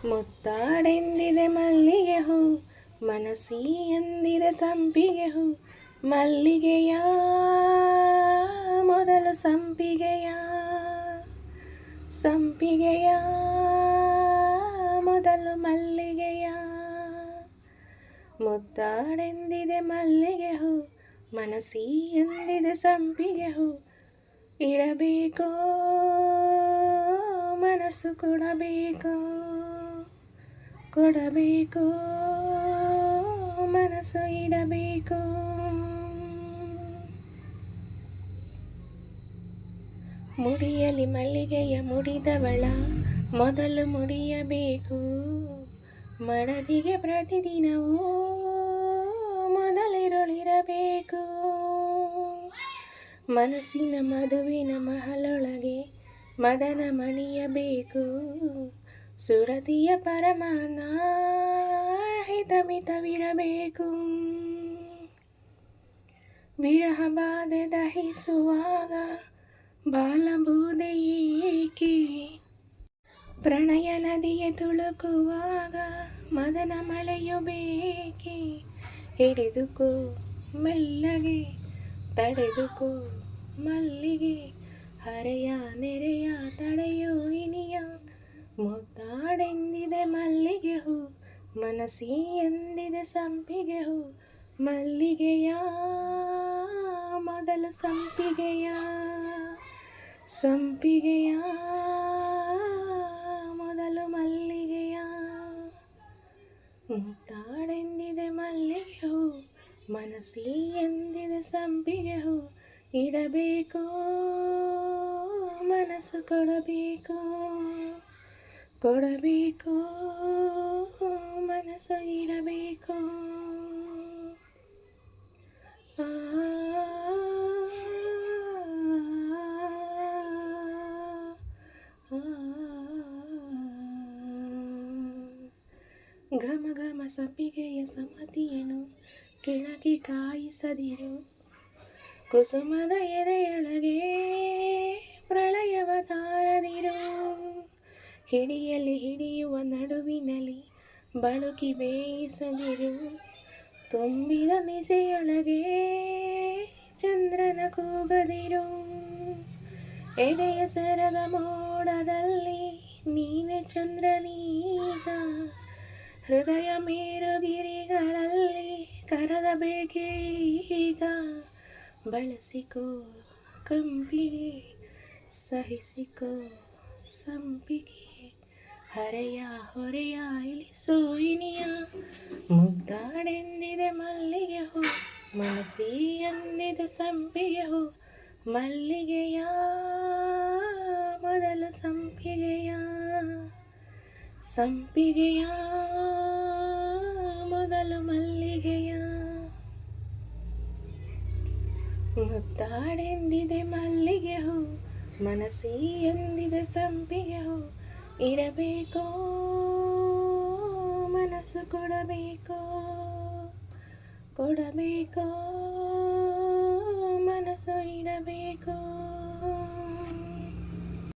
ಮುತ್ತಾಡೆಂದಿದೆ ಮಲ್ಲಿಗೆ ಹೂ, ಮನಸಿ ಎಂದಿದೆ ಸಂಪಿಗೆ ಹೂ. ಮಲ್ಲಿಗೆಯ ಮೊದಲು ಸಂಪಿಗೆಯ, ಸಂಪಿಗೆಯ ಮೊದಲು ಮಲ್ಲಿಗೆಯ. ಮುತ್ತಾಡೆಂದಿದೆ ಮಲ್ಲಿಗೆ ಹೂ, ಮನಸಿ ಎಂದಿದೆ ಸಂಪಿಗೆ ಹೂ. ಇಡಬೇಕೋ ಮನಸ್ಸು ಕೊಡಬೇಕೋ, ಕೊಡಬೇಕೋ ಮನಸ್ಸು ಇಡಬೇಕೋ. ಮುಡಿಯಲಿ ಮಲ್ಲಿಗೆಯ ಮುಡಿದವಳ ಮೊದಲು ಮುಡಿಯಬೇಕು. ಮಡದಿಗೆ ಪ್ರತಿದಿನವೂ ಮೊದಲಿರುಳಿರಬೇಕು. ಮನಸ್ಸಿನ ಮಧುವಿನ ಮಹಲೊಳಗೆ ಮದನ ಮಣಿಯಬೇಕು. ಸುರತಿಯ ಪರಮಾನ ಹಿತಮಿತವಿರಬೇಕು. ವಿರಹ ಬಾಧೆ ದಹಿಸುವಾಗ ಬಾಲಬೂದೆ ಏಕೆ, ಪ್ರಣಯ ನದಿಗೆ ತುಳುಕುವಾಗ ಮದನ ಮಳೆಯು ಬೇಕೆ. ಹಿಡಿದುಕೋ ಮೆಲ್ಲಗೆ, ತಡೆದುಕೋ ಮಲ್ಲಿಗೆ, ಹರೆಯ ನೆರೆಯ ತಡೆಯೋ ಇನಿಯ. ಮುತ್ತಾಡೆಂದಿದೆ ಮಲ್ಲಿಗೆ ಹೂ, ಮನಸಿ ಎಂದಿದೆ ಸಂಪಿಗೆ ಹೂ. ಮಲ್ಲಿಗೆಯ ಮೊದಲು ಸಂಪಿಗೆಯ, ಸಂಪಿಗೆಯ ಮೊದಲು ಮಲ್ಲಿಗೆಯ. ಮುತ್ತಾಡೆಂದಿದೆ ಮಲ್ಲಿಗೆ ಹೂ, ಮನಸಿ ಎಂದಿದೆ ಸಂಪಿಗೆ ಹೂ. ಇಡಬೇಕೋ ಮನಸ್ಸು ಕೊಡಬೇಕೋ, ಕೊಡಬೇಕೋ ಮನಸ್ಸು ಇಡಬೇಕೋ. ಘಮ ಘಮ ಸಂಪಿಗೆಯ ಸಮತಿಯನು ಕೆಳಗೆ ಕಾಯಿಸದಿರು. ಕುಸುಮದ ಎದೆಯೊಳಗೆ ಪ್ರಳಯವ ತಾರದಿರು. ಹಿಡಿಯಲಿ ಹಿಡಿಯುವ ನಡುವಿನಲ್ಲಿ ಬಳುಕಿ ಬೇಯಿಸದಿರು. ತುಂಬಿದ ನಿಸೆಯೊಳಗೆ ಚಂದ್ರನ ಕೂಗದಿರು. ಎದೆಯ ಸರಗ ಮೋಡದಲ್ಲಿ ನೀನೆ ಚಂದ್ರನೀಗ. ಹೃದಯ ಮೇರುಗಿರಿಗಳಲ್ಲಿ ಕರಗಬೇಕೀಗ. ಬಳಸಿಕೋ ಕಂಪಿಗೆ, ಸಹಿಸಿಕೋ ಸಂಪಿಗೆ, ಹರೆಯ ಹೊರೆಯ ಇಳಿಸೋ ಇನಿಯ. ಮುದ್ದಾಡೆಂದಿದೆ ಮಲ್ಲಿಗೆ ಹೂ, ಮನಸಿ ಎಂದಿದೆ ಸಂಪಿಗೆ ಹೂ. ಮಲ್ಲಿಗೆಯ ಮೊದಲು ಸಂಪಿಗೆಯ, ಸಂಪಿಗೆಯ ಮೊದಲು ಮಲ್ಲಿಗೆಯ. ಮುತ್ತಾಡೆಂದಿದೆ ಮಲ್ಲಿಗೆ ಹೂ, ಮನಸಿ ಎಂದಿದೆ ಸಂಪಿಗೆ ಹೂ. ಇಡಬೇಕೋ ಮನಸ್ಸು ಕೊಡಬೇಕೋ, ಕೊಡಬೇಕೋ ಮನಸ್ಸು ಇಡಬೇಕೋ.